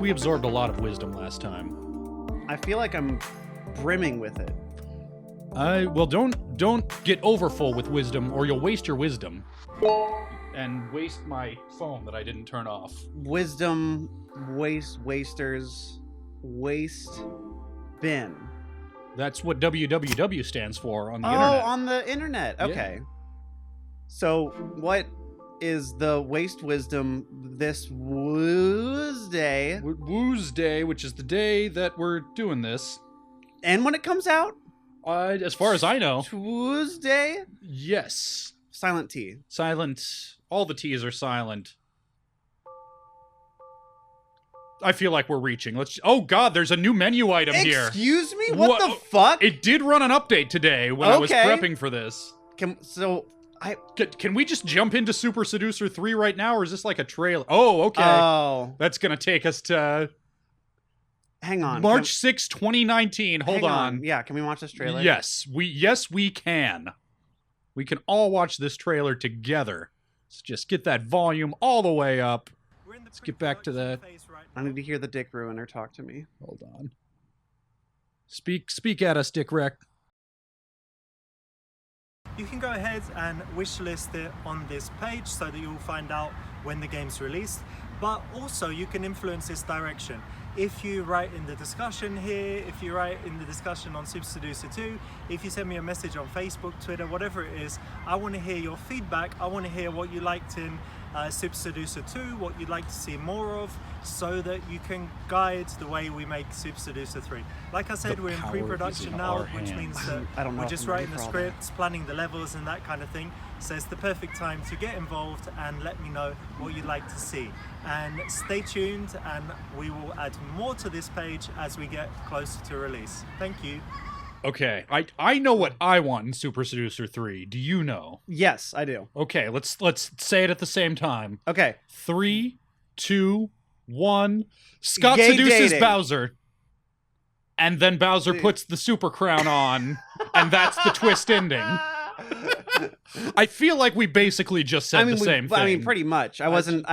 we absorbed a lot of wisdom last time. I feel like I'm brimming with it. Well, don't get overfull with wisdom, or you'll waste your wisdom. And waste my phone that I didn't turn off. Wisdom, wasters, waste bin. That's what www stands for on the internet. Oh, on the internet. Okay. Yeah. So, what is the waste wisdom this Woosday? Woosday, which is the day that we're doing this. And when it comes out? As far as I know. Tuesday? Yes. Silent T. Silent. All the T's are silent. I feel like we're reaching. Oh God, there's a new menu item here. Excuse me? What the fuck? It did run an update today when I was prepping for this. Can we just jump into Super Seducer 3 right now, or is this like a trailer? Oh, okay. Oh. That's gonna take us to... Hang on. March 6, 2019. Hold on. Yeah, can we watch this trailer? Yes, we can. We can all watch this trailer together. Let's just get that volume all the way up. Let's get back to that. I need to hear the Dick Ruiner talk to me. Hold on. Speak at us, Dick Wreck. You can go ahead and wishlist it on this page so that you'll find out when the game's released, but also you can influence its direction. If you write in the discussion here, if you write in the discussion on Super Seducer 2, if you send me a message on Facebook, Twitter, whatever it is, I want to hear your feedback. I want to hear what you liked in Super Seducer 2, what you'd like to see more of, so that you can guide the way we make Super Seducer 3. Like I said, we're in pre-production now, which means that we're just writing the scripts, planning the levels and that kind of thing. So it's the perfect time to get involved and let me know what you'd like to see. And stay tuned, and we will add more to this page as we get closer to release. Thank you. Okay, I know what I want in Super Seducer 3. Do you know? Yes, I do. Okay, let's say it at the same time. Okay. 3, 2, 1. Scott Gay seduces dating. Bowser. And then Bowser puts the super crown on, and that's the twist ending. I feel like we basically just said the same thing. I mean, pretty much. I wasn't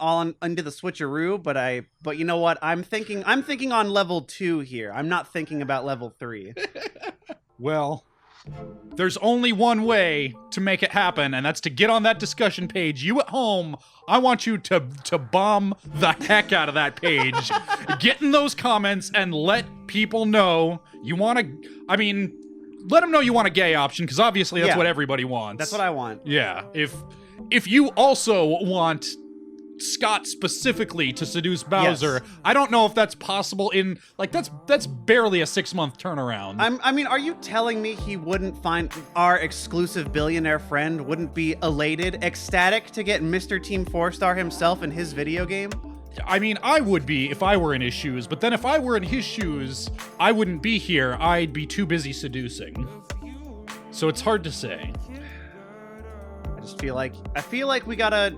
all into the switcheroo, but you know what? I'm thinking on level 2 here. I'm not thinking about level 3. Well, there's only one way to make it happen, and that's to get on that discussion page. You at home, I want you to bomb the heck out of that page. Get in those comments and let people know you want to... I mean... Let them know you want a gay option, because obviously that's what everybody wants. That's what I want. Yeah. If you also want Scott specifically to seduce Bowser, yes. I don't know if that's possible in... Like, that's barely a 6-month turnaround. I mean, are you telling me he wouldn't find our exclusive billionaire friend wouldn't be elated, ecstatic to get Mr. Team 4-Star himself in his video game? I mean, I would be if I were in his shoes, but then if I were in his shoes, I wouldn't be here. I'd be too busy seducing. So it's hard to say. I feel like we gotta,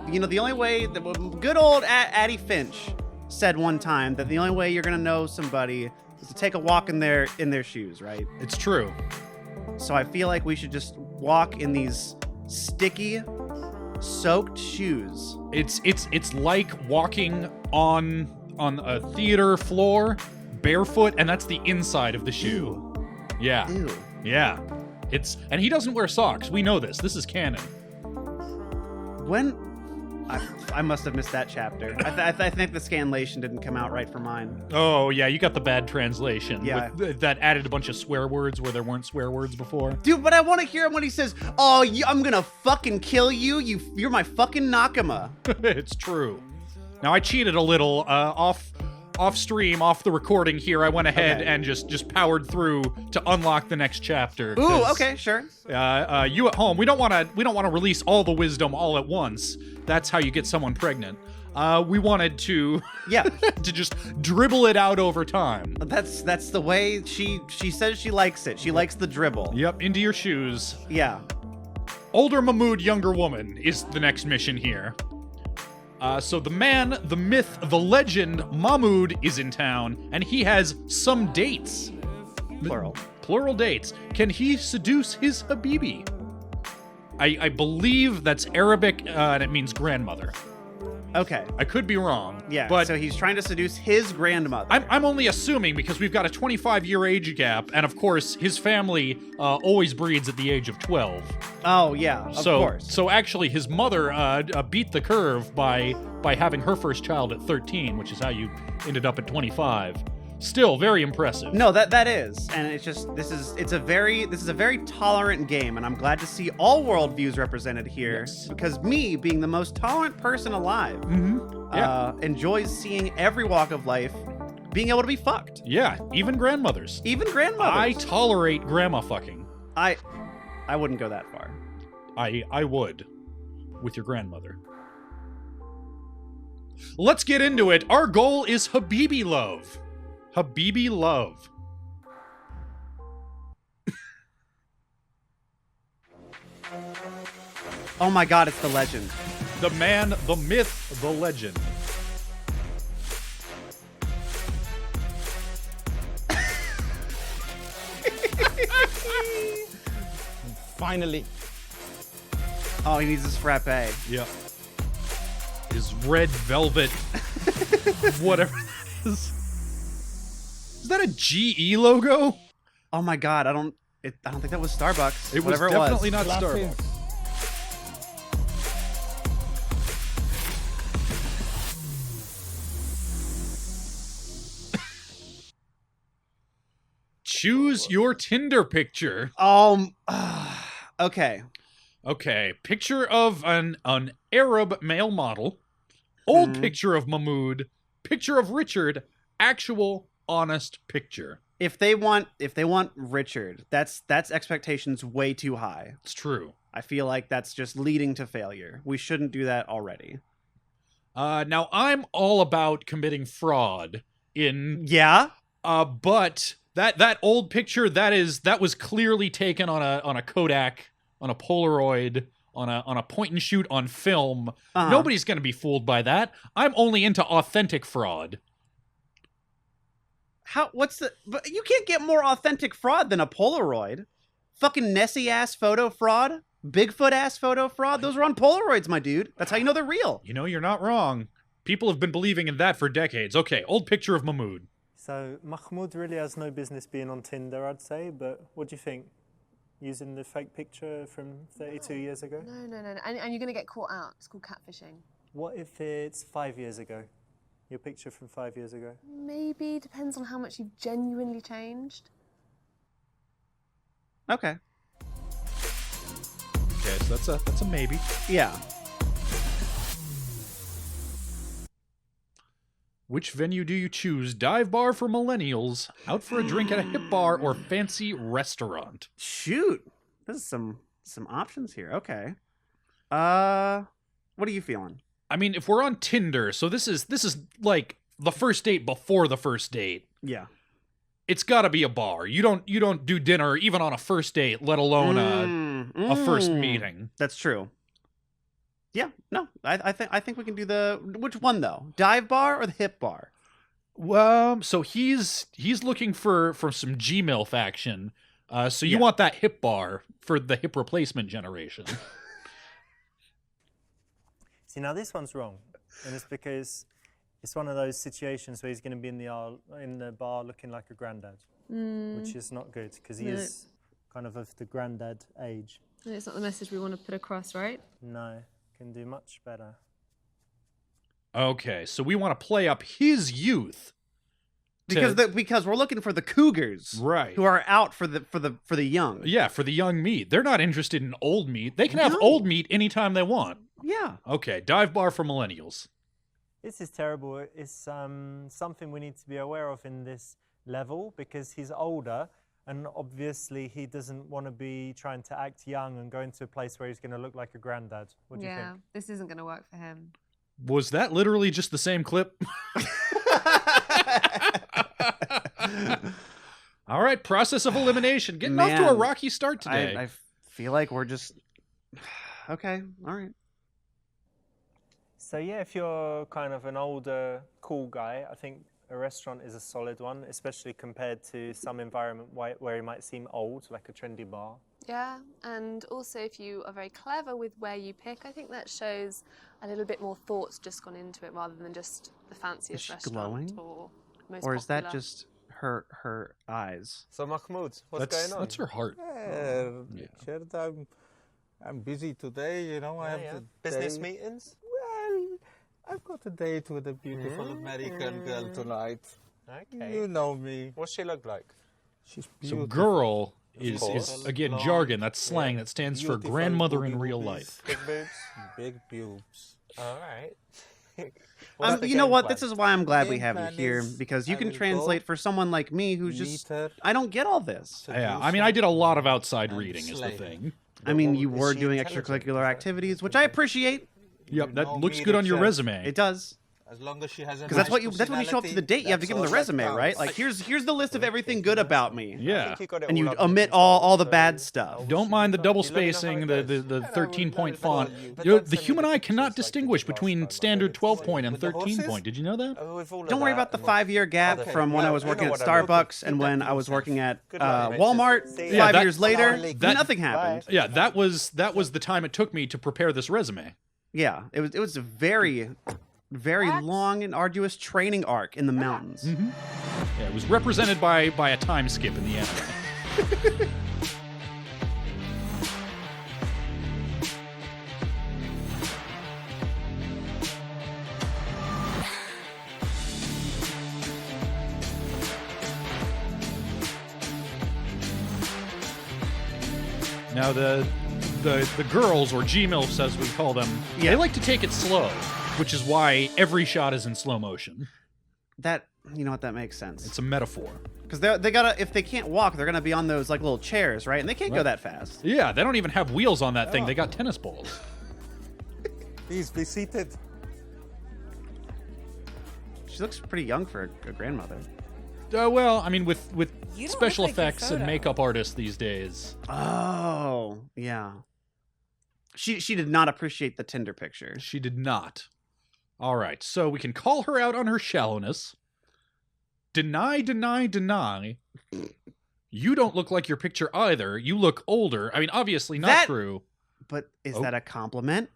you know, the only way that good old Addie Finch said one time that the only way you're gonna know somebody is to take a walk in their shoes, right? It's true. So I feel like we should just walk in these sticky, soaked shoes. It's like walking on a theater floor barefoot, and that's the inside of the shoe. Ew. Yeah. Ew. Yeah. And he doesn't wear socks. We know this. This is canon. I must have missed that chapter. I think the scanlation didn't come out right for mine. Oh, yeah, you got the bad translation. Yeah. That added a bunch of swear words where there weren't swear words before. Dude, but I want to hear him when he says, "Oh, I'm gonna fucking kill you. You're my fucking Nakama." It's true. Now, I cheated a little off stream, off the recording here. I went ahead and just powered through to unlock the next chapter. Ooh, okay, sure. You at home, we don't want to release all the wisdom all at once. That's how you get someone pregnant. We wanted to to just dribble it out over time. That's the way she says she likes it. She likes the dribble. Yep, into your shoes. Yeah. Older Mahmood, younger woman is the next mission here. So the man, the myth, the legend, Mahmood is in town, and he has some dates. Plural dates. Can he seduce his Habibi? I believe that's Arabic, and it means grandmother. Okay. I could be wrong. Yeah. But so he's trying to seduce his grandmother. I'm only assuming because we've got a 25-year age gap, and of course his family always breeds at the age of 12. Oh yeah, of course. So actually, his mother beat the curve by having her first child at 13, which is how you ended up at 25. Still very impressive. No, that is, and it's just this is a very tolerant game, and I'm glad to see all worldviews represented here. Yes. Because me, being the most tolerant person alive, enjoys seeing every walk of life being able to be fucked. Yeah, even grandmothers. Even grandmothers. I tolerate grandma fucking. I wouldn't go that far. I would, with your grandmother. Let's get into it. Our goal is Habibi love. Habibi love. Oh my god, it's the legend. The man, the myth, the legend. Finally. Oh, he needs his frappe. Yeah. His red velvet, whatever that is. Is that a GE logo? Oh my god, I don't think that was Starbucks. It was Whatever definitely it not Laughing. Starbucks. Choose your Tinder picture. Okay. Okay, picture of an Arab male model. Old Mhm. picture of Mahmood. Picture of Richard. Actual honest picture. If they want Richard, that's expectations way too high. It's true. I feel like that's just leading to failure. We shouldn't do that already. Now I'm all about committing fraud in Yeah? but that old picture that was clearly taken on a Kodak, on a Polaroid, on a point and shoot on film. Uh-huh. Nobody's going to be fooled by that. I'm only into authentic fraud. But you can't get more authentic fraud than a Polaroid. Fucking Nessie ass photo fraud, Bigfoot ass photo fraud. Those are on Polaroids, my dude. That's how you know they're real. You know, you're not wrong. People have been believing in that for decades. Okay, old picture of Mahmood. So Mahmoud really has no business being on Tinder, I'd say, but what do you think? Using the fake picture from 32 years ago? No. And you're going to get caught out. It's called catfishing. What if it's 5 years ago? Your picture from 5 years ago? Maybe. Depends on how much you've genuinely changed. Okay. Okay, so that's a maybe. Yeah. Which venue do you choose? Dive bar for millennials, out for a drink at a hip bar, or fancy restaurant? Shoot. There's some options here. Okay. What are you feeling? I mean, if we're on Tinder, so this is like the first date before the first date. Yeah. It's got to be a bar. You don't do dinner even on a first date, let alone a first meeting. That's true. Yeah, no, I think we can do which one though? Dive bar or the hip bar? Well, so he's looking for some Gmail faction. So you Yeah. want that hip bar for the hip replacement generation. See, now this one's wrong, and it's because it's one of those situations where he's going to be in the bar looking like a granddad, which is not good because he No. is kind of the granddad age. It's not the message we want to put across, right? No, can do much better. Okay, so we want to play up his youth. Because we're looking for the cougars, Right. Who are out for the young. Yeah, for the young meat. They're not interested in old meat. They can have No. old meat anytime they want. Yeah. Okay, dive bar for millennials. This is terrible. It's something we need to be aware of in this level because he's older and obviously he doesn't want to be trying to act young and go into a place where he's going to look like a granddad. What do you think? This isn't going to work for him. Was that literally just the same clip? All right, process of elimination. Getting off to a Man, rocky start today. I feel like we're just okay. All right. So yeah, if you're kind of an older, cool guy, I think a restaurant is a solid one, especially compared to some environment where he might seem old, like a trendy bar. Yeah, and also if you are very clever with where you pick, I think that shows a little bit more thought's just gone into it rather than just the fanciest she restaurant glowing? or most Or is that popular. just her eyes? So Mahmoud, what's going on? That's her heart. Richard, I'm busy today, you know. I have the Business day. meetings? Well, I've got a date with a beautiful American girl tonight. Okay. You know me. What's she look like? She's beautiful. So girl is course. again Long, jargon. That's slang that stands for beautiful grandmother in booby real boobies. life. Big boobs? Big boobs. All right. What's the You know game what? plan? This is why I'm glad we Game have you plan here, is because you I can will translate go, for someone like me who's just... meet her, I don't get all this. Yeah, I mean, I did a lot of outside And reading, is the slay. thing. I mean, you Is were she doing intelligent? extracurricular activities, which I appreciate. Yep, You that know looks me, good on your Richard. resume. It does. As long as she has a Because that's nice what when you show up to the date, you have to give them the personality, resume, that's all that right? counts. Like, here's the list of everything good about me. I Yeah. think you got it And all you under omit control, all the so bad stuff. Don't mind the double You let me know how spacing, it the goes. 13-point font. But You know, don't the send me human the eye cannot pictures like distinguish you did last between time. standard 12-point and With the 13-point. horses? Did you know that? With all of Don't worry that about the and- 5-year gap Okay, from when I well, was you know working at what I mean. Starbucks Keep and that when to I was yourself. working at Good luck, mate. Walmart. See 5 ya. that- years later, that- nothing happened. Yeah, that was the time it took me to prepare this resume. Yeah, it was a very long and arduous training arc in the mountains. Yeah, it was represented by a time skip in the anime. Now the girls, or G-MILFs as we call them, Yeah. they like to take it slow, which is why every shot is in slow motion. That, you know what, that makes sense. It's a metaphor. Because they gotta, if they can't walk, they're gonna be on those like little chairs, right? And they can't go that fast. Yeah, they don't even have wheels on that thing. They got tennis balls. Please be seated. She looks pretty young for a grandmother. Well, I mean, with You don't special look like your effects and photo. makeup artists these days. Oh, yeah. She did not appreciate the Tinder picture. She did not. All right, so we can call her out on her shallowness. Deny. You don't look like your picture either. You look older. I mean, obviously not That- true. But is Oh. that a compliment?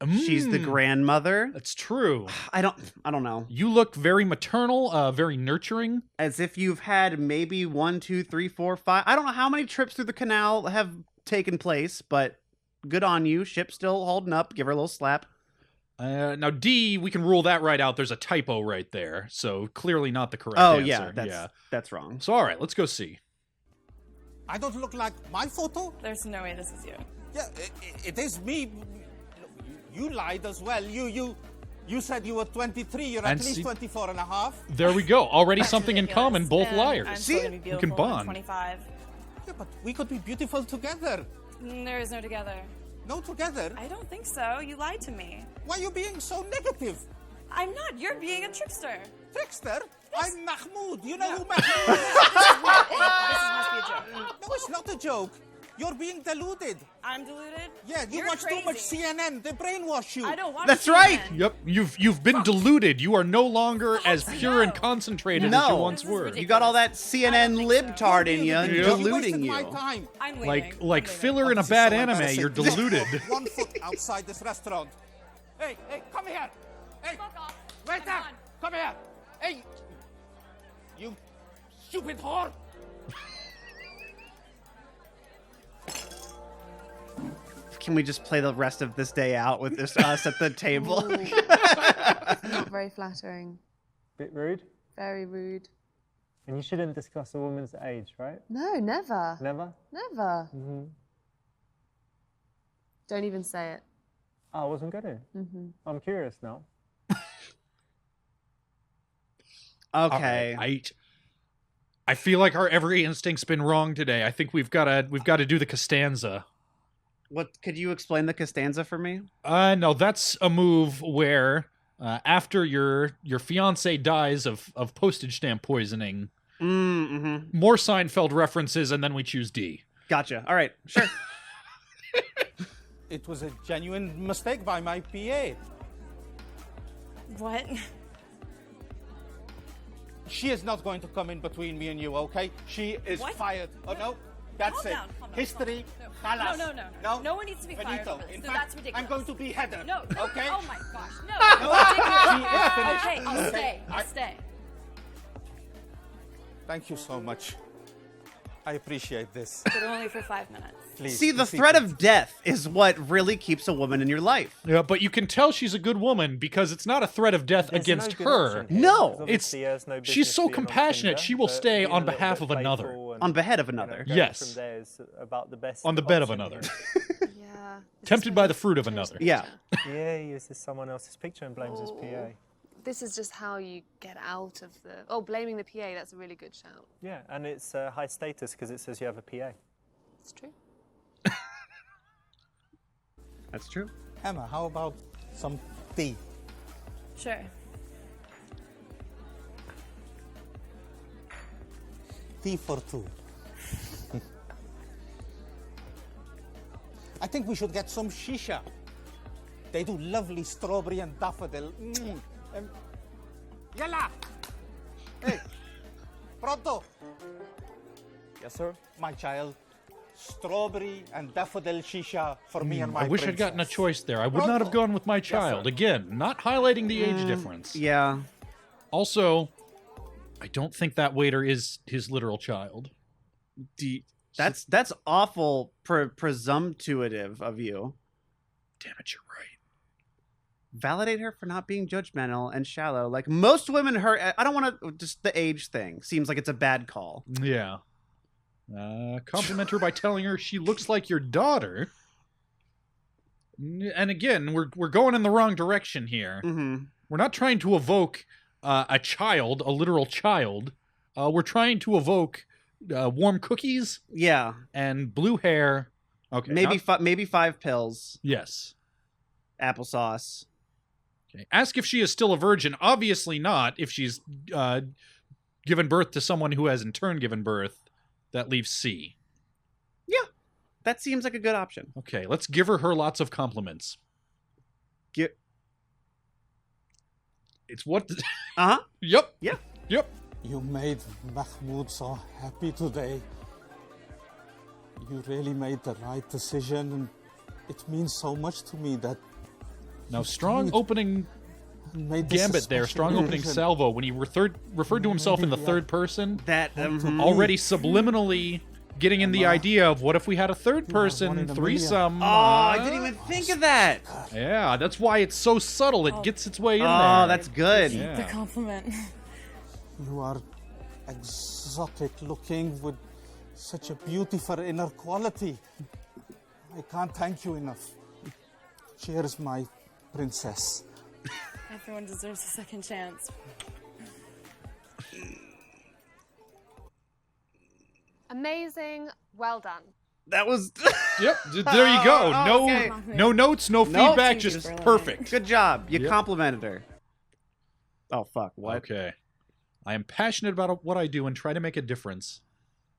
She's the Mm, grandmother. That's true. I don't know. You look very maternal, very nurturing. As if you've had maybe 1, 2, 3, 4, 5. I don't know how many trips through the canal have taken place, but good on you. Ship still holding up. Give her a little slap. Now, D, we can rule that right out. There's a typo right there, so clearly not the correct Oh answer. yeah, that's wrong. So, all right, let's go see. I don't look like my photo? There's no way this is you. Yeah, it is me. You lied as well. You said you were 23. You're And at least see- 24 and a half. There we go. Already That's something in ridiculous. common. Both And liars. I'm See? still gonna be We beautiful can when I'm bond. 25. Yeah, but we could be beautiful together. There is no together. No, together. I don't think so. You lied to me. Why are you being so negative? I'm not. You're being a trickster. Trickster? I'm Mahmoud. You know who Mahmoud is? This must be a joke. No, it's not a joke. You're being deluded. I'm deluded. Yeah, you You're watch crazy. too much CNN. They brainwash you. I don't watch That's right. CNN. Yep, you've been deluded. You are no longer as pure and No. concentrated as you No. once This is were. ridiculous. You got all that I don't CNN think libtard so. in you and You deluding wasted you. my time. I'm leaving. Like I'm leaving. filler in a This is bad so anime. embarrassing. You're deluded. Step 1 foot outside this restaurant. Hey, come here. Hey, Fuck off. wait I'm up. done. Come here. Hey, you stupid whore. Can we just play the rest of this day out with this us at the table? Not very flattering. Bit rude. Very rude. And you shouldn't discuss a woman's age, right? No, never. Never? Never. Mm-hmm. Don't even say it. Oh, I wasn't going to. Mm-hmm. I'm curious now. Okay. All right, I feel like our every instinct's been wrong today. I think we've got to do the Costanza. What could you explain the Costanza for me? No, that's a move where after your fiance dies of postage stamp poisoning, Mm-hmm. more Seinfeld references, and then we choose D. Gotcha. All right. Sure. It was a genuine mistake by my PA. What? She is not going to come in between me and you, okay? She is What? fired. Oh, no. That's Calm it. down, calm down, History. calm down. Halas. No. No one needs to be fired Finito. over this. In No, fact, that's ridiculous. I'm going to be header. No. Okay. Oh my gosh. No. That's ridiculous. She is finished. Okay, I'll stay. I'll stay. Thank you so much. I appreciate this. But only for 5 minutes. Please. See, the be threat secret. of death is what really keeps a woman in your life. Yeah, but you can tell she's a good woman because it's not a threat of death There's against no good her. option here, No. because obviously there's no She's business so being on compassionate, Tinder, she will but stay being on a little behalf bit of another. playful and, On behalf of you know, another. going Yes. From there is about the best. On the bed of option another. here. Yeah. This is Tempted when by he the fruit of chose another. the Yeah. picture. Yeah, he uses someone else's picture and blames his Oh. PA. This is just how you get out of the. Oh, blaming the PA. That's a really good shout. Yeah, and it's high status because it says you have a PA. It's true. That's true. Emma, how about some tea? Sure. Tea for two. I think we should get some shisha. They do lovely strawberry and daffodil. Yalla! Hey, pronto. Yes, sir. My child, strawberry and daffodil shisha for me and my I wish I'd gotten a princess. choice there. I would not have gone with my child. Again, not highlighting the age difference. Yeah. Also, I don't think that waiter is his literal child. That's awful presumptuative of you. Damn it, you're right. Validate her for not being judgmental and shallow. Like most women, I don't want to. Just the age thing seems like it's a bad call. Yeah. Compliment her by telling her she looks like your daughter. And again, we're going in the wrong direction here. Mm-hmm. We're not trying to evoke a child, a literal child. We're trying to evoke warm cookies Yeah. and blue hair. Okay. Maybe 5 pills. Yes. Applesauce. Okay. Ask if she is still a virgin. Obviously not. If she's given birth to someone who has in turn given birth, that leaves C. Yeah. That seems like a good option. Okay, let's give her lots of compliments. It's what? Uh-huh. Yep. Yeah. Yep. You made Mahmoud so happy today. You really made the right decision, and it means so much to me that Now, strong opening made this a gambit there, special strong opening occasion. salvo when he referred to himself in the third person, That already subliminally getting in the idea of what if we had a third one person in a threesome. Oh, I didn't even think of that. Yeah, that's why it's so subtle. It gets its way in there. Oh, that's good. The Yeah. compliment. You are exotic looking with such a beautiful inner quality. I can't thank you enough. Cheers, my princess. Everyone deserves a second chance. Amazing. Well done. That was Yep. There you go. Oh, No, okay. no notes, no Nope. feedback, She's just brilliant. perfect. good job. You Yep. complimented her. Oh fuck! What? Okay. I am passionate about what I do and try to make a difference.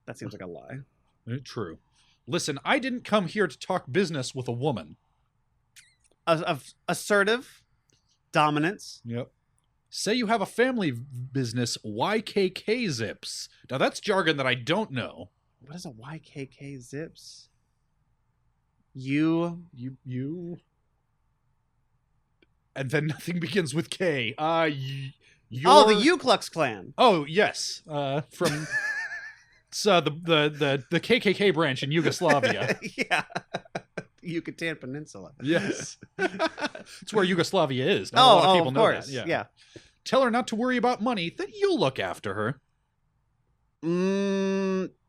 That seems like a lie. True. Listen, I didn't come here to talk business with a woman. Of assertive dominance. Yep. Say you have a family business, YKK Zips. Now that's jargon that I don't know. What is a YKK zips? You. And then nothing begins with K. Oh, the Ku Klux Klan. Oh, yes. From it's the KKK branch in Yugoslavia. Yeah. Yucatan Peninsula. Yes. It's where Yugoslavia is. Not a lot of people of know course. that. Yeah. Tell her not to worry about money, that you'll look after her.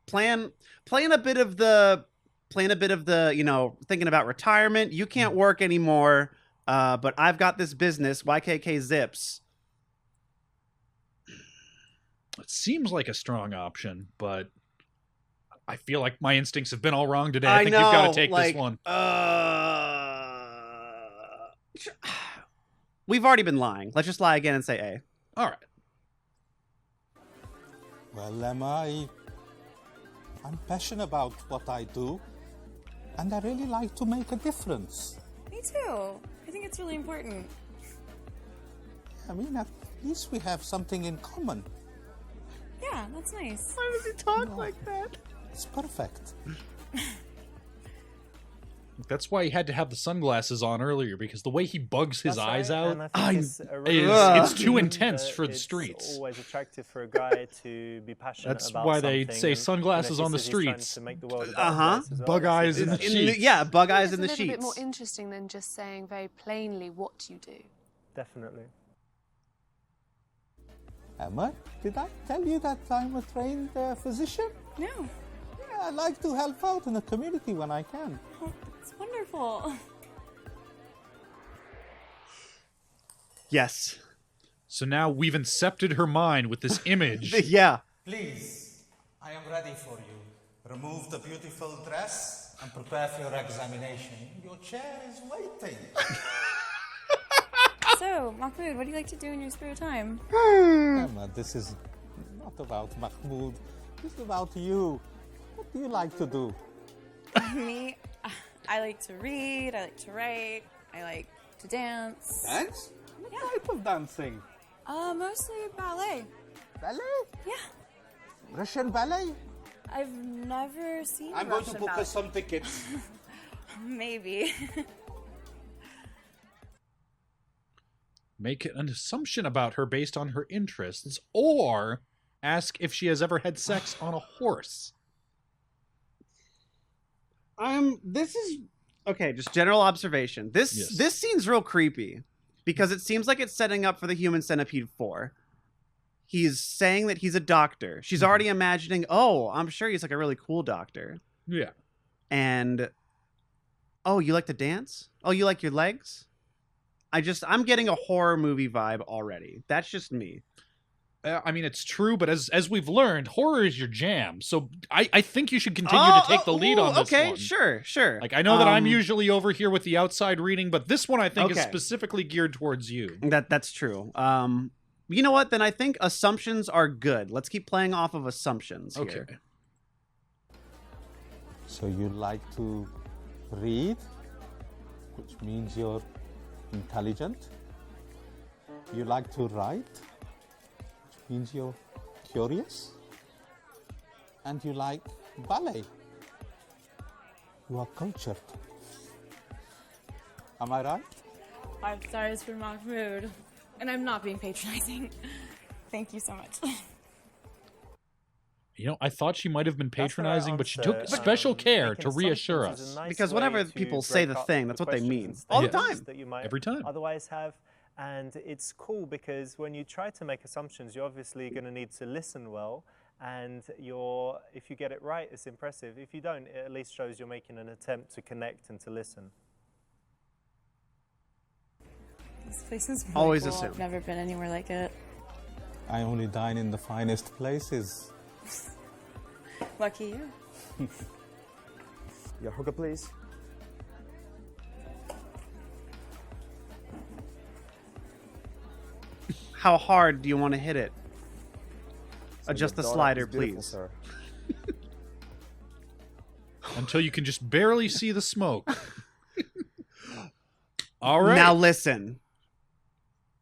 Playing a bit of the, thinking about retirement. You can't work anymore, but I've got this business, YKK Zips. It seems like a strong option, but I feel like my instincts have been all wrong today. I think you've got to take this one. We've already been lying. Let's just lie again and say A. All right. Well, Emma, I'm passionate about what I do, and I really like to make a difference. Me too. I think it's really important. I mean, at least we have something in common. Yeah, that's nice. Why does he talk like that? It's perfect. That's why he had to have the sunglasses on earlier, because the way he bugs his That's eyes right, out and I think it's a really it's good too theme intense that for the it's streets. always attractive for a guy to be passionate That's about why they something, say and, sunglasses he on the says he's trying streets. to make the world a better Uh-huh. place as well. Bug That's eyes a in good the idea. sheets. Yeah, bug I think eyes in the it's a little bit sheets. more interesting than just saying very plainly what you do. Definitely. Emma, did I tell you that I'm a trained physician? No. Yeah, I like to help out in the community when I can. Oh, it's wonderful. Yes. So now we've incepted her mind with this image. Yeah. Please, I am ready for you. Remove the beautiful dress and prepare for your examination. Your chair is waiting. So, Mahmoud, what do you like to do in your spare time? Emma, this is not about Mahmoud. This is about you. What do you like to do? Me, I like to read, I like to write, I like to dance. Dance? What type of dancing? Mostly ballet. Ballet? Yeah. Russian ballet? I've never seen I'm going to Russian book ballet. us some tickets. Maybe. Make an assumption about her based on her interests, or ask if she has ever had sex on a horse. This is okay, just general observation. This scene's real creepy because it seems like it's setting up for the Human Centipede 4. He's saying that he's a doctor. She's already imagining, oh, I'm sure he's like a really cool doctor. Yeah. And oh, you like to dance? Oh, you like your legs? I'm getting a horror movie vibe already. That's just me. I mean, it's true, but as we've learned, horror is your jam. So I think you should continue to take the lead on this one. Okay, sure. Like, I know that I'm usually over here with the outside reading, but this one I think is Okay. specifically geared towards you. That's true. You know what? Then I think assumptions are good. Let's keep playing off of assumptions here. Okay. So you like to read, which means you're intelligent. You like to write, which means you're curious. And you like ballet. You are cultured. Am I right? 5 stars for Mahmoud. And I'm not being patronizing. Thank you so much. You know, I thought she might have been That's the right patronizing, but she answer. took special care Making to reassure assumptions is us. a nice Because way whenever to people say break the up thing, that's what they questions mean. and All the statements time. that you might Every time. otherwise have. And it's cool because when you try to make assumptions, you're obviously going to need to listen well. And if you get it right, it's impressive. If you don't, it at least shows you're making an attempt to connect and to listen. This place is really Always cool. assume. I've never been anywhere like it. I only dine in the finest places. Lucky you. Your hookah, please. How hard do you want to hit it? So Adjust your the donut slider, is beautiful, please. Sir. Until you can just barely see the smoke. All right. Now listen.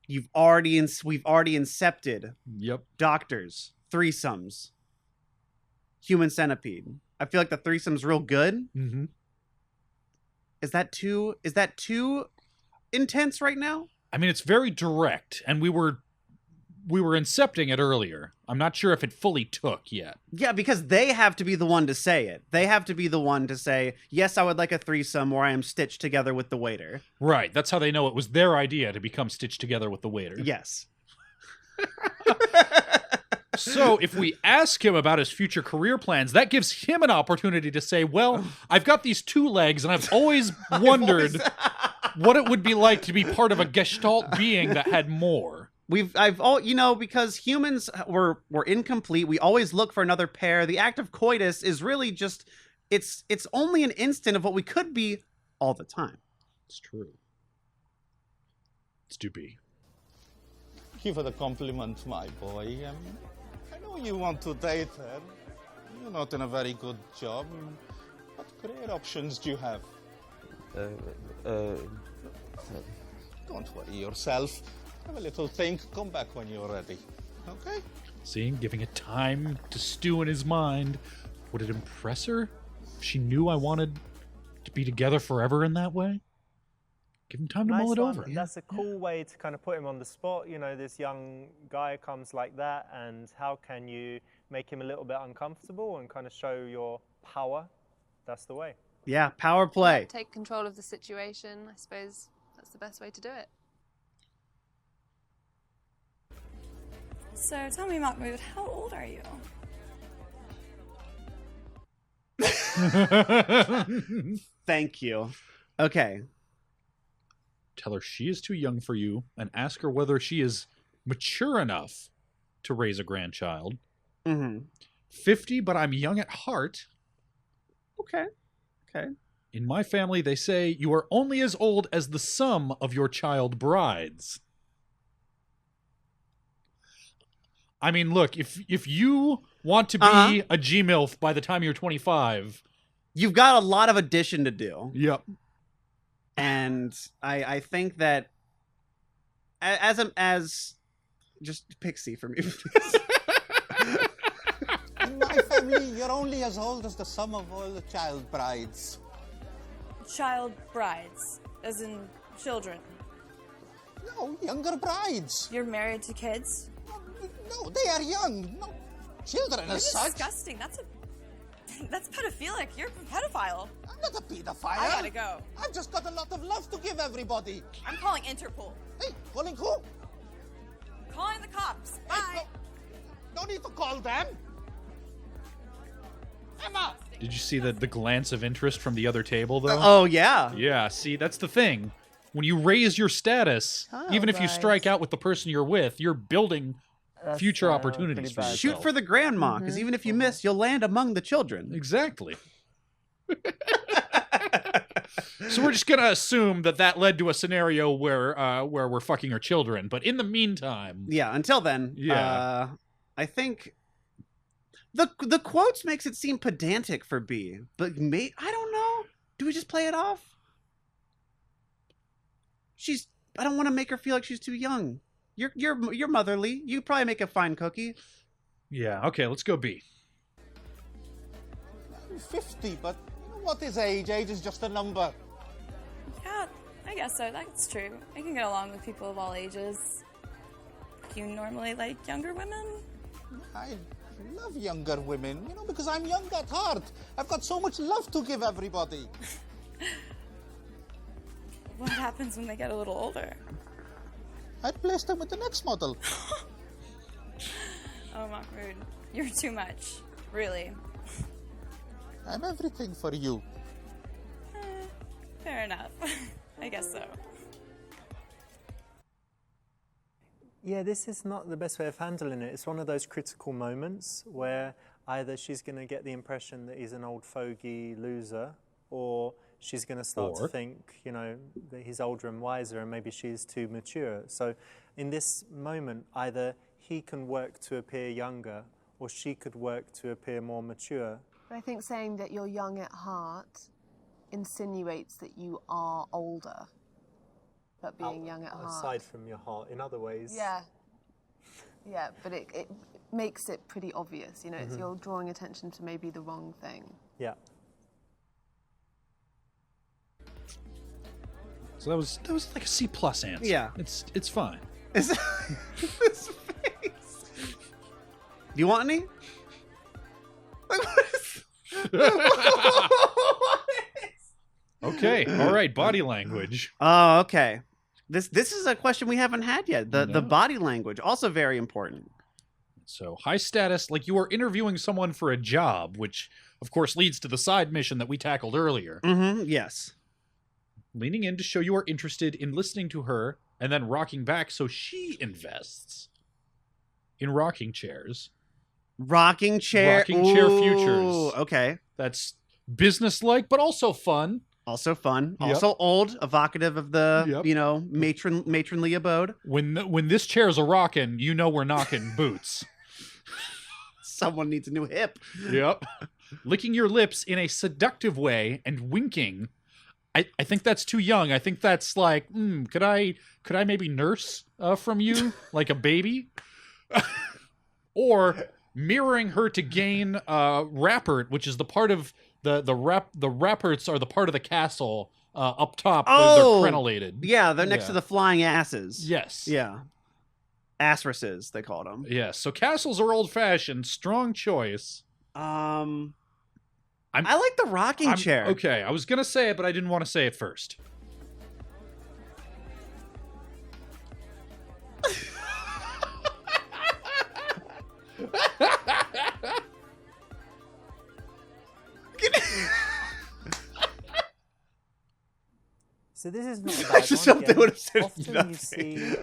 We've already incepted Yep. doctors, threesomes, Human Centipede. I feel like the threesome's real good. Mm-hmm. Is that too intense right now? I mean, it's very direct, and we were incepting it earlier. I'm not sure if it fully took yet. Yeah, because they have to be the one to say it. They have to be the one to say, yes, I would like a threesome where I am stitched together with the waiter. Right. That's how they know it was their idea to become stitched together with the waiter. Yes. So if we ask him about his future career plans, that gives him an opportunity to say, well, I've got these 2 legs, and I've always wondered what it would be like to be part of a Gestalt being that had more. Because humans were incomplete. We always look for another pair. The act of coitus is really just, it's only an instant of what we could be all the time. It's true. It's to be. Thank you for the compliment, my boy. I know you want to date her. You're not in a very good job. What career options do you have? Don't worry yourself. Have a little think. Come back when you're ready. Okay? See, giving it time to stew in his mind. Would it impress her if she knew I wanted to be together forever in that way? Give him time to mull it over. That's a cool way to kind of put him on the spot. You know, this young guy comes like that, and how can you make him a little bit uncomfortable and kind of show your power? That's the way. Yeah, power play. Take control of the situation. I suppose that's the best way to do it. So tell me, Mahmoud, how old are you? Thank you. Okay. Tell her she is too young for you and ask her whether she is mature enough to raise a grandchild. 50, but I'm young at heart. Okay. In my family, they say you are only as old as the sum of your child brides. I mean, look, if you want to be a G-MILF by the time you're 25... You've got a lot of addition to do. Yep. And I think that as just pick C for me, please. In my family, you're only as old as the sum of all the child brides. Child brides, as in children. No, younger brides. You're married to kids? No, they are young. No children You're as such. disgusting. That's pedophilic. You're a pedophile. I'm not a pedophile. I gotta go. I've just got a lot of love to give everybody. I'm calling Interpol. Hey, calling who? Calling the cops. Bye. No need to call them. Emma! Did you see the glance of interest from the other table, though? Oh, yeah. Yeah, see, that's the thing. When you raise your status, even if you strike out with the person you're with, you're building future opportunities for yourself. Shoot for the grandma, because even if you miss, you'll land among the children. Exactly. So we're just gonna assume that led to a scenario where we're fucking our children. But in the meantime, yeah. Until then, I think the quotes makes it seem pedantic for B, but I don't know. Do we just play it off? I don't want to make her feel like she's too young. You're motherly. You probably make a fine cookie. Yeah. Okay. Let's go B. I'm 50, but you know what is age? Age is just a number. Yeah, I guess so. That's true. I can get along with people of all ages. Do you normally like younger women? I love younger women, because I'm young at heart. I've got so much love to give everybody. What happens when they get a little older? I'd place them with the next model. Oh, Mahmoud, you're too much. Really. I'm everything for you. Fair enough. I guess so. Yeah, this is not the best way of handling it. It's one of those critical moments where either she's going to get the impression that he's an old fogey loser, or she's going to start to think, that he's older and wiser and maybe she's too mature. So in this moment, either he can work to appear younger or she could work to appear more mature. But I think saying that you're young at heart insinuates that you are older, but being young at heart. Aside from your heart, in other ways. Yeah. Yeah, but it makes it pretty obvious, it's you're drawing attention to maybe the wrong thing. Yeah. So that was like a C+ answer. Yeah. It's fine. This face. Do you want any? Like, Okay. All right. Body language. Oh, okay. This is a question we haven't had yet. The body language, also very important. So high status, like you are interviewing someone for a job, which of course leads to the side mission that we tackled earlier. Yes. Leaning in to show you are interested in listening to her, and then rocking back so she invests in rocking chairs. Rocking chair futures. Okay. That's businesslike, but also fun. Also fun. Yep. Also old, evocative of the, matronly abode. When this chair's a rockin', we're knocking boots. Someone needs a new hip. Yep. Licking your lips in a seductive way and winking. I think that's too young. I think that's like, could I maybe nurse from you like a baby? Or mirroring her to gain rapport, which is the part of the rapports are the part of the castle up top. They're crenellated. Yeah, they're next to the flying asses. Yes. Yeah. Assresses, they called them. Yes. So castles are old-fashioned. Strong choice. I like the rocking chair. Okay, I was gonna say it, but I didn't want to say it first. So this is not a bad just one. something would have said Often nothing. you see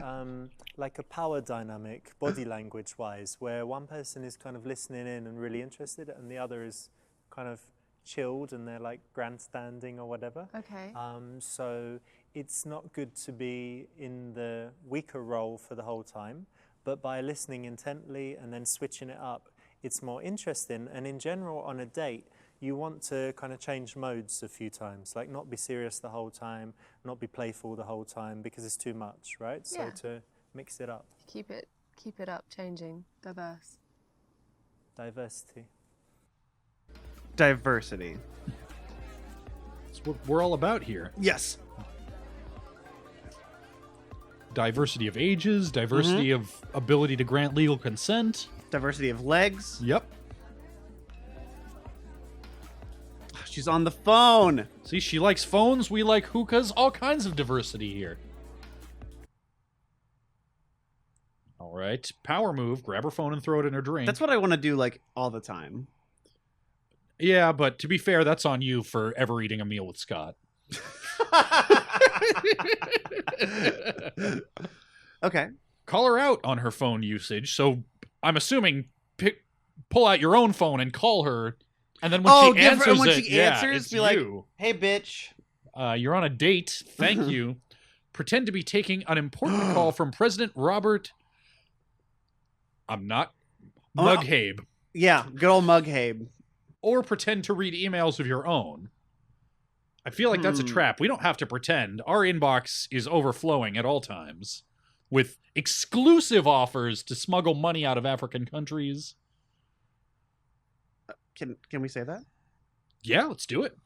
like a power dynamic, body language-wise, where one person is kind of listening in and really interested, and the other is kind of chilled and they're like grandstanding or whatever. Okay. So it's not good to be in the weaker role for the whole time, but by listening intently and then switching it up, it's more interesting. And in general, on a date, you want to kind of change modes a few times, like not be serious the whole time, not be playful the whole time, because it's too much, right? Yeah. So to mix it up. Keep it up, changing, diverse. Diversity. Diversity. That's what we're all about here. Yes. Diversity of ages, diversity of ability to grant legal consent. Diversity of legs. Yep. She's on the phone. See, she likes phones, we like hookahs, all kinds of diversity here. All right, power move, grab her phone and throw it in her drink. That's what I want to do, like, all the time. Yeah, but to be fair, that's on you for ever eating a meal with Scott. Okay. Call her out on her phone usage, so I'm assuming pull out your own phone and call her. And then when she answers it's be like, you. "Hey, bitch. You're on a date. Thank you. Pretend to be taking an important call from President Robert... I'm not... Mughabe. Yeah, good old Mughabe. Or pretend to read emails of your own. I feel like that's a trap. We don't have to pretend. Our inbox is overflowing at all times. With exclusive offers to smuggle money out of African countries. Can we say that? Yeah, let's do it.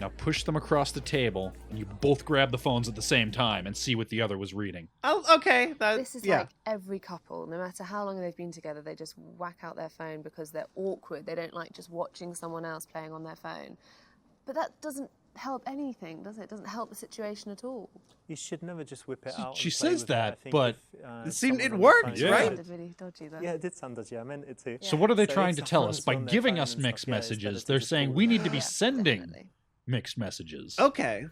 Now push them across the table, and you both grab the phones at the same time and see what the other was reading. Oh, okay. This is like every couple, no matter how long they've been together, they just whack out their phone because they're awkward. They don't like just watching someone else playing on their phone. But that doesn't help anything, does it? It doesn't help the situation at all. You should never just whip it out. She says that, but it worked, yeah. right? It sounded really dodgy, though. Yeah, it did sound dodgy. I meant it too. So what are they trying if to the tell us? phone's By on their giving phone us and mixed stuff, it's better messages, to they're just saying call we them. need to be Yeah, sending definitely. mixed messages. Okay.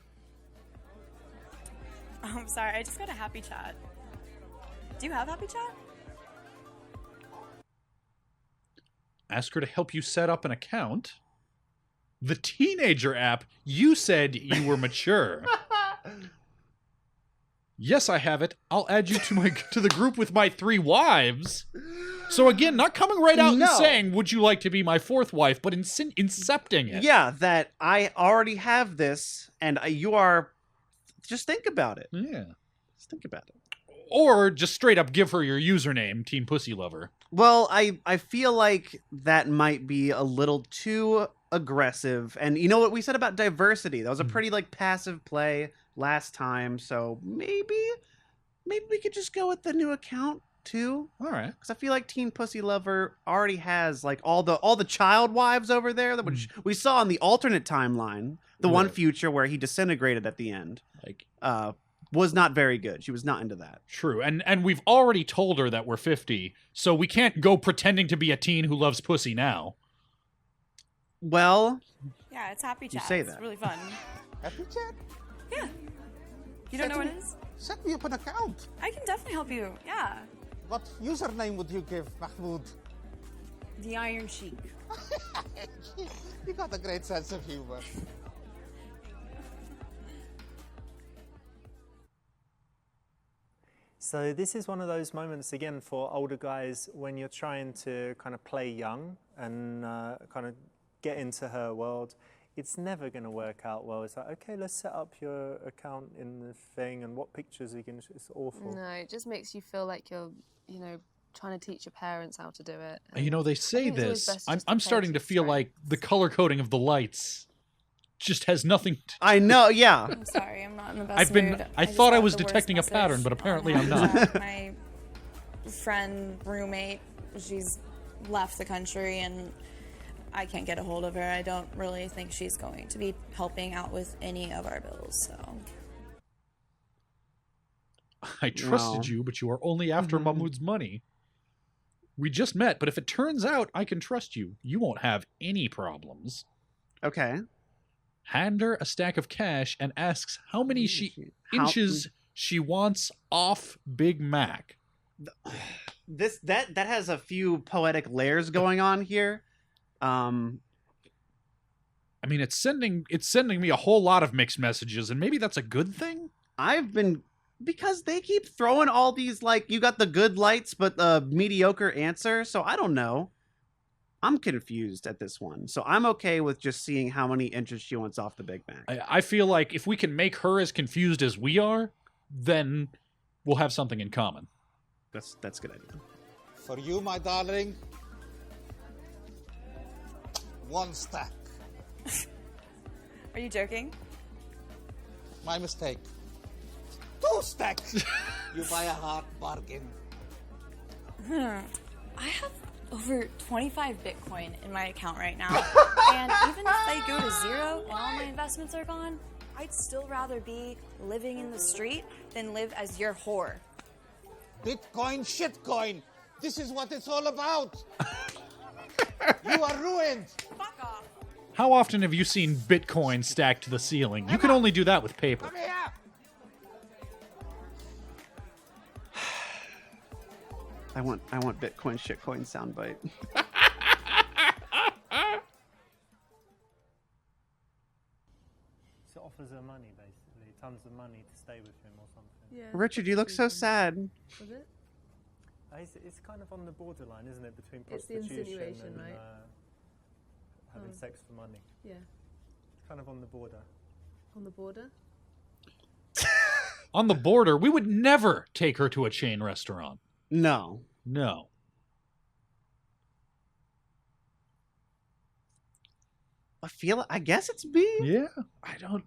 I'm sorry, I just got a happy chat. Do you have happy chat? Ask her to help you set up an account. The teenager app, you said you were mature. Yes, I have it. I'll add you to the group with my 3 wives. So again, not coming right out and saying, would you like to be my 4th wife, but incepting it. Yeah, that I already have this, and you are... Just think about it. Yeah. Just think about it. Or just straight up give her your username, Team Pussy Lover. Well, I feel like that might be a little too aggressive. And you know what we said about diversity? That was a pretty, like, passive play last time. So maybe we could just go with the new account, too. All right. Because I feel like Teen Pussy Lover already has, like, all the child wives over there, which we saw in the alternate timeline. The one future where he disintegrated at the end. Like, was not very good. She was not into that. True. And we've already told her that we're 50, so we can't go pretending to be a teen who loves pussy now. Well... Yeah, it's happy chat. You say It's that. really fun. Happy chat? Yeah. You don't know what it is? Set me up an account. I can definitely help you. Yeah. What username would you give, Mahmoud? The Iron Sheik. You got a great sense of humor. So this is one of those moments, again, for older guys when you're trying to kind of play young and kind of get into her world. It's never going to work out well. It's like, okay, let's set up your account in the thing and what pictures are you going to... It's awful. No, it just makes you feel like you're, you know, trying to teach your parents how to do it. You know, they say this. I'm play starting to to feel your like the color coding of the lights just has nothing to... I know, yeah. I'm sorry, I'm not in the best mood. I just thought I got was the worst detecting a message pattern, but on apparently my I'm not. WhatsApp. My friend, roommate, she's left the country and I can't get a hold of her. I don't really think she's going to be helping out with any of our bills, so. I trusted you, but you are only after Mahmoud's money. We just met, but if it turns out I can trust you, you won't have any problems. Okay. Hand her a stack of cash and asks how many inches she wants off Big Mac. That has a few poetic layers going on here. I mean, it's sending me a whole lot of mixed messages, and maybe that's a good thing. Because they keep throwing all these, like, you got the good lights but the mediocre answer, so I don't know. I'm confused at this one, so I'm okay with just seeing how many inches she wants off the Big Mac. I feel like if we can make her as confused as we are, then we'll have something in common. That's a good idea. For you, my darling, 1 stack. Are you joking? My mistake. 2 stacks. You buy a heart bargain. I have over 25 Bitcoin in my account right now. And even if they go to zero and all my investments are gone, I'd still rather be living in the street than live as your whore. Bitcoin, shitcoin. This is what it's all about. You are ruined. Fuck off. How often have you seen Bitcoin stacked to the ceiling? You can only do that with paper. Come here. I want Bitcoin shitcoin soundbite. So offers her money, basically. Tons of money to stay with him or something. Yeah. Richard, you look so sad. Was it? It's kind of on the borderline, isn't it, between It's the prostitution insinuation, and right? having sex for money. Yeah. Kind of on the border. On the border? On the border, we would never take her to a chain restaurant. No. No. I guess it's B. Yeah. I don't...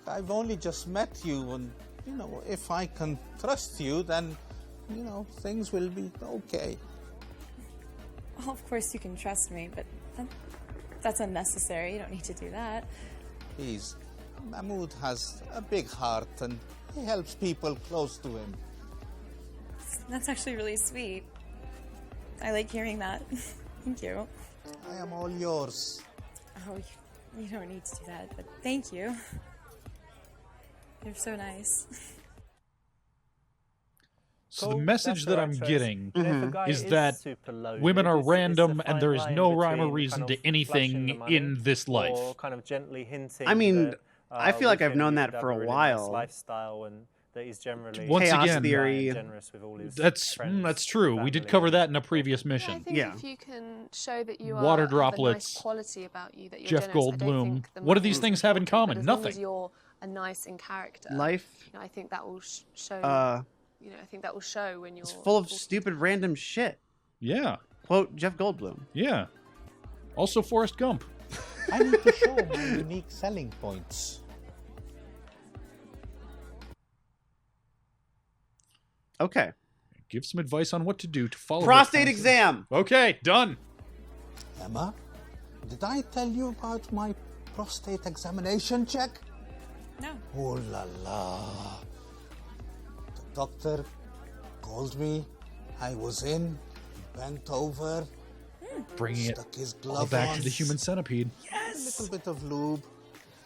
I've only just met you, and, you know, if I can trust you, then, you know, things will be okay. Well, of course you can trust me, but that's unnecessary. You don't need to do that. Please, Mahmoud has a big heart, and he helps people close to him. That's actually really sweet. I like hearing that. Thank you. I am all yours. Oh, you don't need to do that, but thank you. You're so nice. So Cool, the message that's that the I'm right choice. getting And if a guy is that super loaded, women are it's random the and fine there is line no rhyme or between reason kind to of anything flashing the money in this life. Or kind of gently hinting. I mean, that, I feel like with I've him known you that could for have a really while. Nice lifestyle, and that he's generally Once Chaos again, theory. generous with all his That's friends, true. We did family. cover that in a previous I mission. think Yeah. if you can show that you Water have droplets, a nice quality about you, that you're Jeff generous, I don't Goldblum. think the What do money these is things have in important, common? but as long Nothing. as you're a nice in character, Life you know, I think that will show. You know, I think that will show when you're is full of stupid random shit. Yeah. Quote Jeff Goldblum. Yeah. Also Forrest Gump. I need to show my unique selling points. Okay. Give some advice on what to do to follow Prostate her exam. Okay, done. Emma, did I tell you about my prostate examination check? No. Oh la la. The doctor called me. I was in, bent over, Bringing it stuck his all glove back on. to the human centipede. A little bit of lube.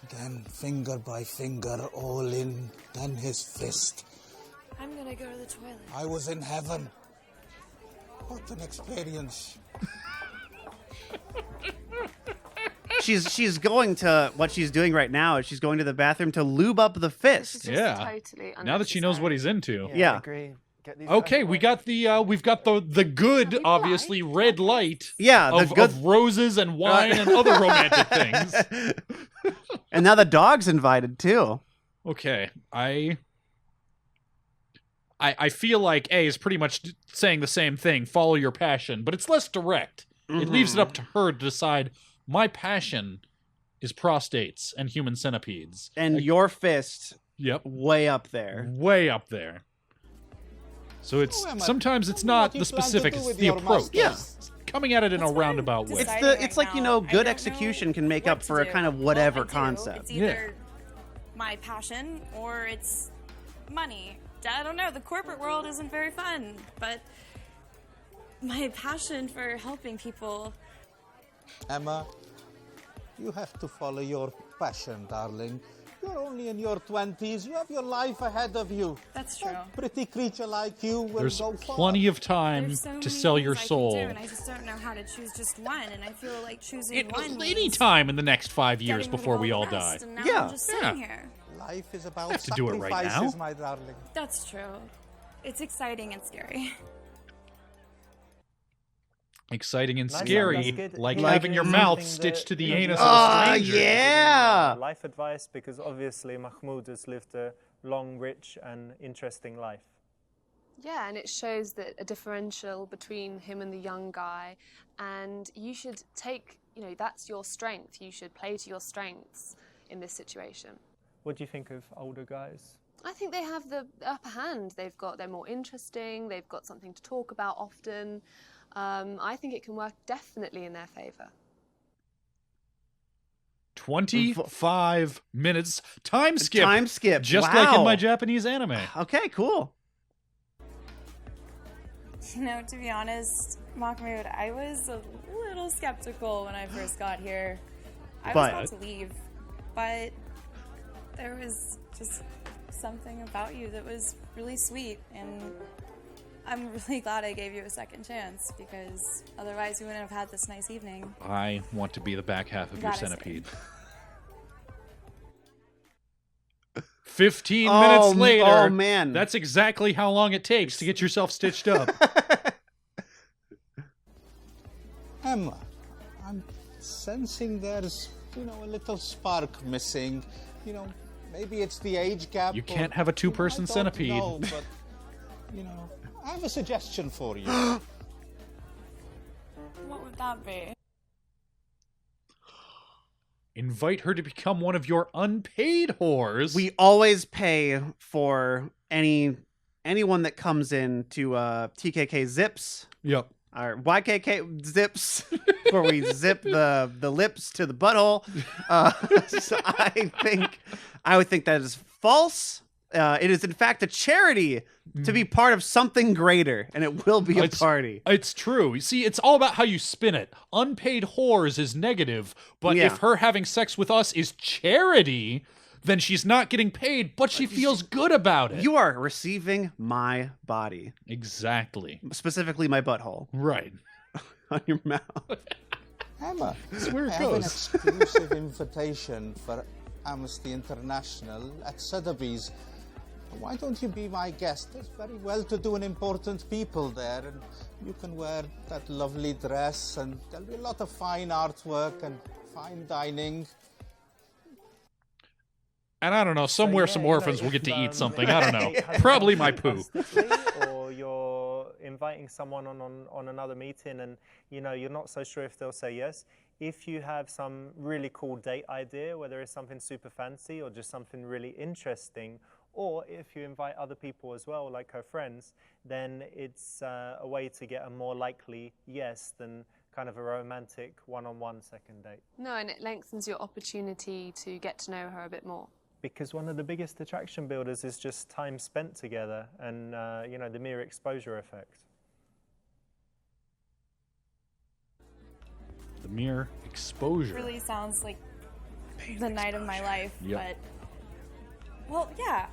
Then finger by finger, all in. Then his fist. I'm gonna go to the toilet. I was in heaven. What an experience. she's going to what she's doing right now is she's going to the bathroom to lube up the fist. This is just totally Now that she knows what he's into. Yeah. I agree. Get these Okay, guys we got the we've got the good, obviously red light. Yeah, the good of roses and wine and other romantic things. And now the dog's invited too. Okay, I feel like A is pretty much saying the same thing. Follow your passion, but it's less direct. It leaves it up to her to decide. My passion is prostates and human centipedes, and your fist. Yep, way up there. Way up there. So it's sometimes it's not the specific, it's the approach. Yeah. Coming at it in a roundabout way. It's like, you know, good execution can make up for a kind of whatever concept. It's either my passion or it's money. I don't know. The corporate world isn't very fun, but my passion for helping people. Emma, you have to follow your passion, darling. You're only in your 20s. You have your life ahead of you. That's true. A pretty creature like you will There's go far. plenty of time to sell your soul. And I just don't know how to choose just one, and I feel like choosing one Any time in the next 5 years before we all die. And now I'm just sitting here. Life is about have to do it right now. my darling. That's true. It's exciting and scary. Exciting and Nice, scary, that's good. like Like having your something mouth that, stitched to the you know, anus you of a can stranger. Yeah. Life advice, because obviously Mahmoud has lived a long, rich, and interesting life. Yeah, and it shows that a differential between him and the young guy, and you should take, you know, that's your strength. You should play to your strengths in this situation. What do you think of older guys? I think they have the upper hand. They're more interesting. They've got something to talk about often. I think it can work definitely in their favor. 25 minutes. Time skip. Time skip. Just Wow. like in my Japanese anime. Okay, cool. You know, to be honest, Mahmoud, I was a little skeptical when I first got here. I was about to leave, but there was just something about you that was really sweet, and I'm really glad I gave you a second chance, because otherwise we wouldn't have had this nice evening. I want to be the back half of your centipede. 15 minutes later. Oh, man. That's exactly how long it takes to get yourself stitched up. Emma, I'm sensing there's, you know, a little spark missing. You know, maybe it's the age gap. You can't have a two-person centipede. No, but, you know, I have a suggestion for you. What would that be? Invite her to become one of your unpaid whores. We always pay for anyone that comes in to TKK Zips. Yep. Or YKK Zips, where we zip the lips to the butthole. So I would think that is false. It is in fact a charity to be part of something greater, and it will be a party. It's true. You see, it's all about how you spin it. Unpaid whores is negative, but if her having sex with us is charity, then she's not getting paid, but she feels good about it. You are receiving my body. Exactly. Specifically my butthole. Right. On your mouth. Emma, That's where it I have an goes. exclusive invitation for Amnesty International at Sotheby's. Why don't you be my guest? There's very well-to-do and important people there, and you can wear that lovely dress, and there'll be a lot of fine artwork and fine dining. And I don't know, somewhere some orphans will get to eat something. I don't know. Probably my poo. Or you're inviting someone on another meeting, and you know you're not so sure if they'll say yes. If you have some really cool date idea, whether it's something super fancy or just something really interesting, or if you invite other people as well, like her friends, then it's a way to get a more likely yes than kind of a romantic one-on-one second date. No, and it lengthens your opportunity to get to know her a bit more. Because one of the biggest attraction builders is just time spent together and, you know, the mere exposure effect. The mere exposure. It really sounds like the night of my life, Yep. but... Well, yeah,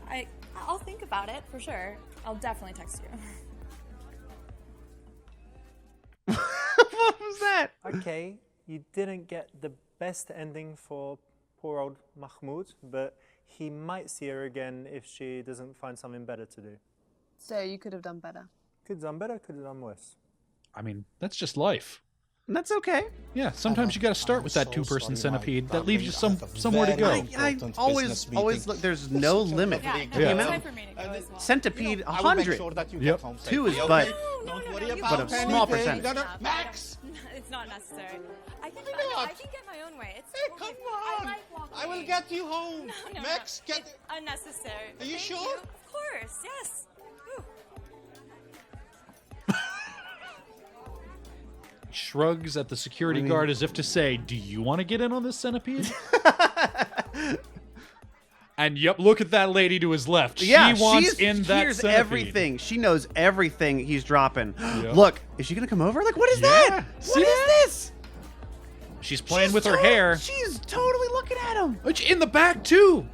I'll think about it, for sure. I'll definitely text you. What was that? Okay, you didn't get the best ending for poor old Mahmoud, but he might see her again if she doesn't find something better to do. So you could have done better. Could have done better, could have done worse. I mean, that's just life. And that's okay. Yeah, sometimes you got to start with that two-person centipede. That leaves you somewhere to go. I always look. There's no limit. Yeah, The no, amount- time for me to go as well. Centipede, I will make 100. sure that you Yep. get home safe. 2 is No, but no, worry you about a can't. small anything. percentage. No, Max! It's not necessary. I can, not? I can get my own way. It's Hey, totally come fine. on! I like walking. I will get you home. No, Max, no. get. It's unnecessary. Are you Thank sure? Of course, yes. Whew. Shrugs at the security guard as if to say, "Do you want to get in on this centipede?" And yep, look at that lady to his left. yeah, she wants she's, in that hears centipede. everything. She knows everything he's dropping. Look, is she gonna come over? Like, what is Yeah. that? See What is that? this? She's playing She's with her hair. She's totally looking at him. In the back too.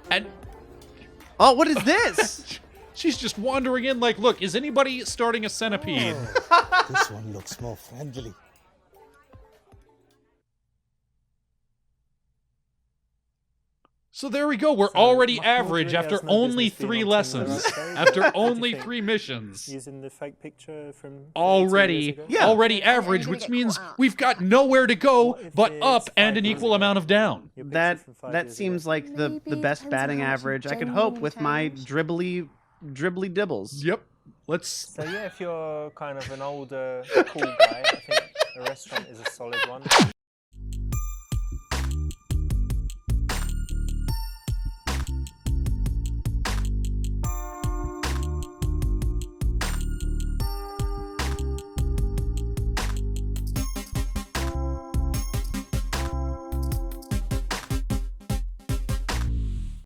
And Oh, what is this? she's just wandering in like, look, is anybody starting a centipede? This one looks more friendly. So there we go. We're So already Mahmoud average really after has no only business being 3 on Tinder, lessons. I'd say. After What do you only think? 3 missions. Using the fake picture from 32 years Already, ago? Yeah. already average, gonna which get means caught out. we've got nowhere to go What if but it's up and 5 an years equal ago? amount of down. Your picture That from 5 that years seems ago. like the Maybe it best depends on batting how much average I could genuine hope with my changed. dribbly dibbles. Yep. Let's. So yeah, if you're kind of an older, cool guy, I think a restaurant is a solid one.